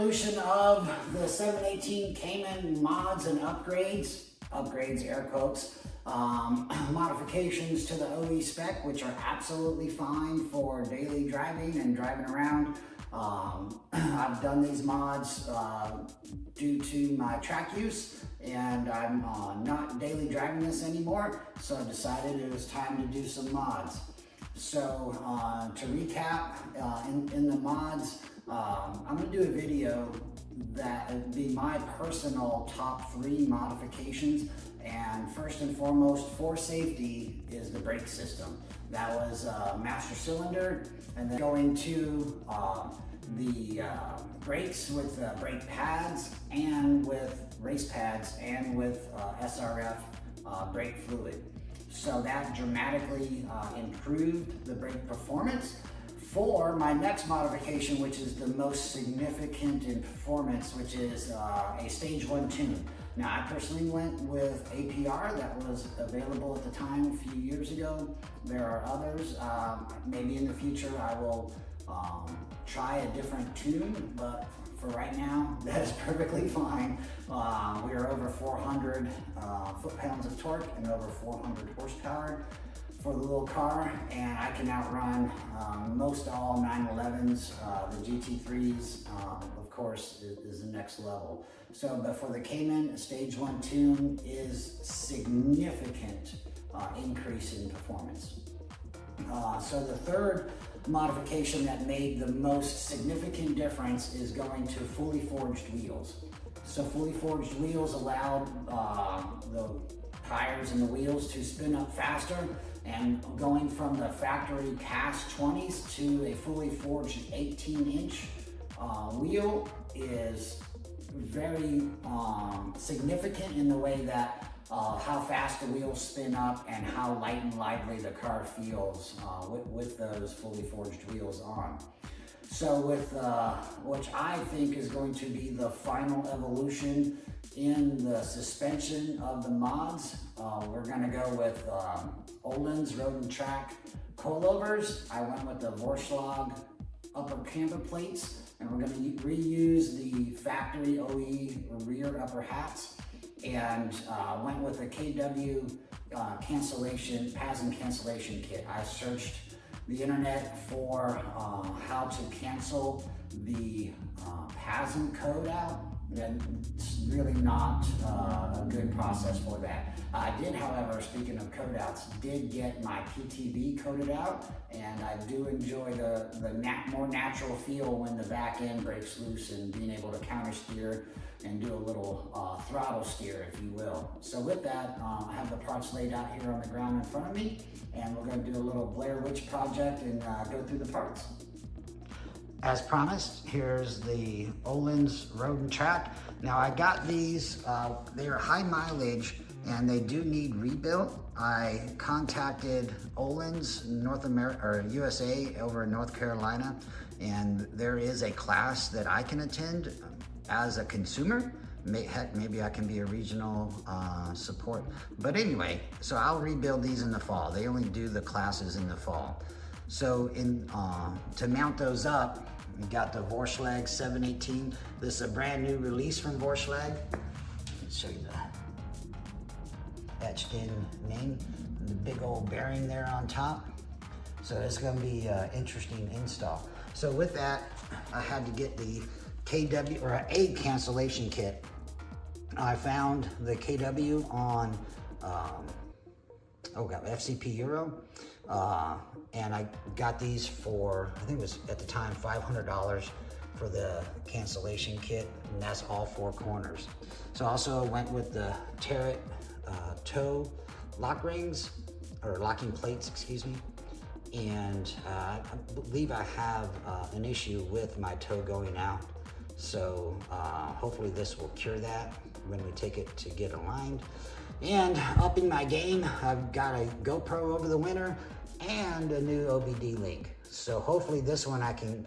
evolution of the 718 Cayman mods and upgrades, air quotes, modifications to the OE spec, which are absolutely fine for daily driving and driving around. I've done these mods due to my track use, and I'm not daily driving this anymore, so I decided it was time to do some mods. So to recap, in the mods, I'm going to do a video that would be my personal top 3 modifications. And first and foremost, for safety, is the brake system. That was master cylinder, and then going to the brakes with brake pads and with race pads and with SRF brake fluid. So that dramatically improved the brake performance. For my next modification, which is the most significant in performance, which is a stage 1 tune. Now, I personally went with APR that was available at the time a few years ago. There are others. Maybe in the future I will try a different tune, but for right now, that is perfectly fine. We are over 400 foot-pounds of torque and over 400 horsepower for the little car, and I can outrun most all 911s. The GT3s, of course, is the next level. So, but for the Cayman, stage 1 tune is significant increase in performance. So the third modification that made the most significant difference is going to fully forged wheels. So fully forged wheels allowed the tires and the wheels to spin up faster, and going from the factory cast 20s to a fully forged 18-inch wheel is very significant in the way that how fast the wheels spin up and how light and lively the car feels with those fully forged wheels on. So with which I think is going to be the final evolution in the suspension of the mods, we're going to go with Ohlins Road and Track coilovers. I went with the Vorshlag Upper Camber Plates, and we're going to reuse the factory OE rear upper hats, and went with a KW PASM cancellation kit. I searched the internet for how to cancel the PASM code out, and it's really not a good process for that. I did, however, speaking of code outs, did get my PTV coded out, and I do enjoy the more natural feel when the back end breaks loose and being able to counter steer and do a little throttle steer, if you will. So with that, I have the parts laid out here on the ground in front of me, and we're going to do a little Blair Witch project and go through the parts. As promised, here's the Ohlins Road and Track. Now I got these, they are high mileage and they do need rebuilt. I contacted Ohlins North America, or USA over in North Carolina, and there is a class that I can attend as a consumer. Heck, maybe I can be a regional support. But anyway, so I'll rebuild these in the fall. They only do the classes in the fall. So to mount those up, we got the Vorshlag 718. This is a brand new release from Vorshlag. Let's show you the etched in name, and the big old bearing there on top. So it's gonna be an interesting install. So with that, I had to get the KW, or a cancellation kit. I found the KW on FCP Euro, and I got these for, I think it was at the time $500 for the cancellation kit, and that's all 4 corners. So also went with the Tarot toe lock rings, or locking plates, excuse me. And I believe I have an issue with my toe going out. So hopefully this will cure that when we take it to get aligned. And upping my game, I've got a GoPro over the winter and a new OBD link. So hopefully this one I can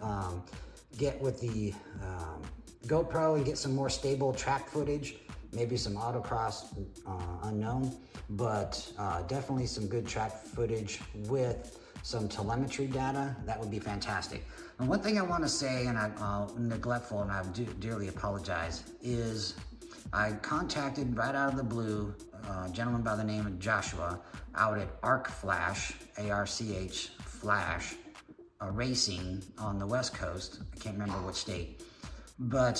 get with the GoPro and get some more stable track footage, maybe some autocross unknown, but definitely some good track footage with some telemetry data, that would be fantastic. And one thing I want to say, and I'm neglectful, and I dearly apologize, is I contacted right out of the blue a gentleman by the name of Joshua out at Arch Flash, A-R-C-H, Flash, Racing on the West Coast. I can't remember which state. But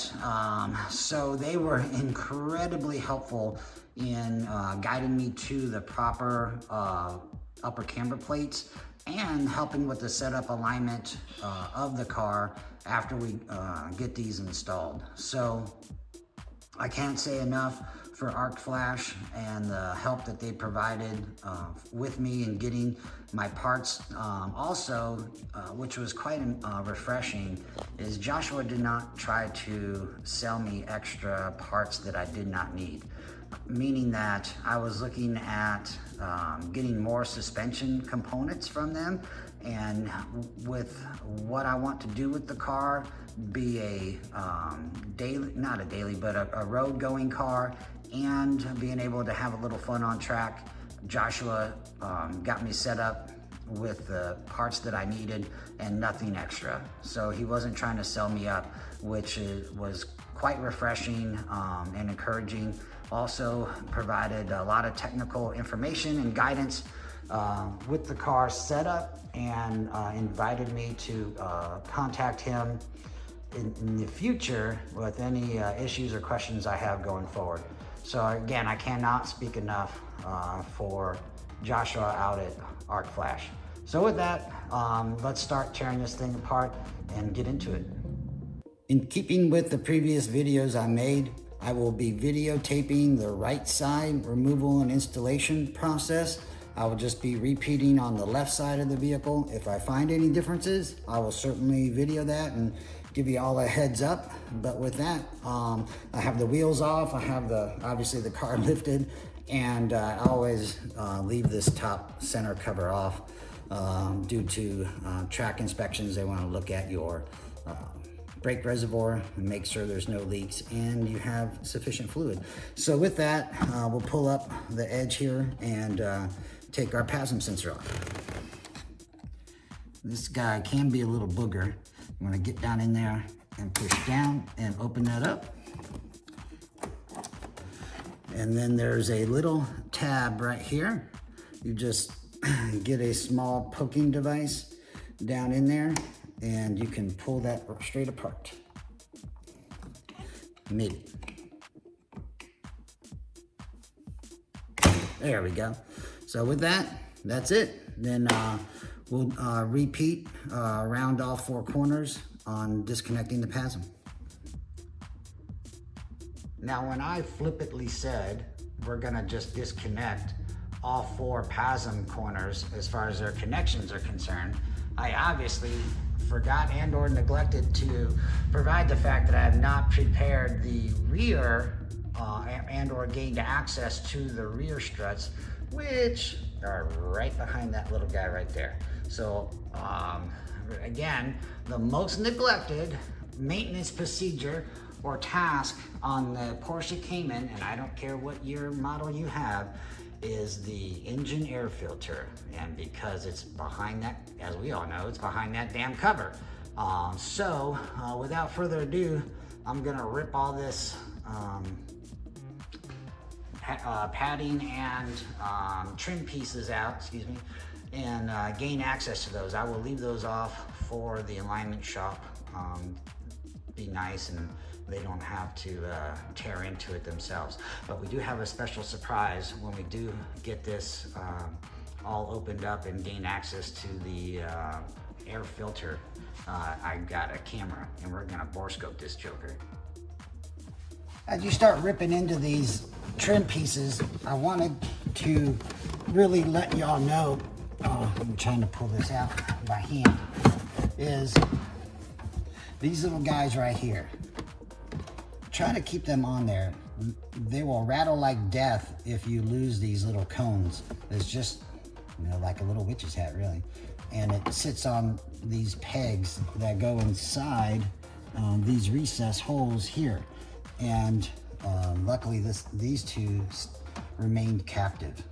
so they were incredibly helpful in guiding me to the proper upper camber plates and helping with the setup alignment of the car after we get these installed. So I can't say enough for Arch Flash and the help that they provided with me in getting my parts. Also, which was quite refreshing, is Joshua did not try to sell me extra parts that I did not need. Meaning that I was looking at getting more suspension components from them, and with what I want to do with the car, be a a road going car, and being able to have a little fun on track. Joshua got me set up with the parts that I needed and nothing extra. So he wasn't trying to sell me up, which was quite refreshing and encouraging. Also provided a lot of technical information and guidance with the car setup, and invited me to contact him in the future with any issues or questions I have going forward. So again, I cannot speak enough for Joshua out at Arch Flash. So with that, let's start tearing this thing apart and get into it. In keeping with the previous videos I made, I will be videotaping the right side removal and installation process. I will just be repeating on the left side of the vehicle. If I find any differences, I will certainly video that and give you all a heads up. But with that, I have the wheels off. I have obviously the car lifted, and I always leave this top center cover off due to track inspections. They want to look at your brake reservoir and make sure there's no leaks and you have sufficient fluid. So with that, we'll pull up the edge here and take our PASM sensor off. This guy can be a little booger. I'm gonna get down in there and push down and open that up. And then there's a little tab right here. You just get a small poking device down in there, and you can pull that straight apart. Made it. There we go. So with that, that's it. Then we'll repeat around all four corners on disconnecting the PASM. Now, when I flippantly said we're gonna just disconnect all four PASM corners as far as their connections are concerned, I obviously forgot and or neglected to provide the fact that I have not prepared the rear and or gained access to the rear struts, which are right behind that little guy right there. So again, the most neglected maintenance procedure or task on the Porsche Cayman, and I don't care what year model you have, is the engine air filter. And because it's behind that, as we all know, it's behind that damn cover. So without further ado, I'm gonna rip all this padding and trim pieces out, excuse me, and gain access to those. I will leave those off for the alignment shop. Be nice and they don't have to tear into it themselves. But we do have a special surprise when we do get this all opened up and gain access to the air filter. I've got a camera and we're gonna bore scope this joker. As you start ripping into these trim pieces, I wanted to really let y'all know, I'm trying to pull this out by hand, is these little guys right here. Try to keep them on there. They will rattle like death if you lose these little cones. It's just, you know, like a little witch's hat, really. And it sits on these pegs that go inside these recess holes here. And luckily these two remained captive.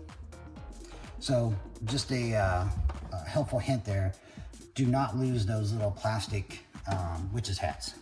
So just a helpful hint there, do not lose those little plastic witches hats.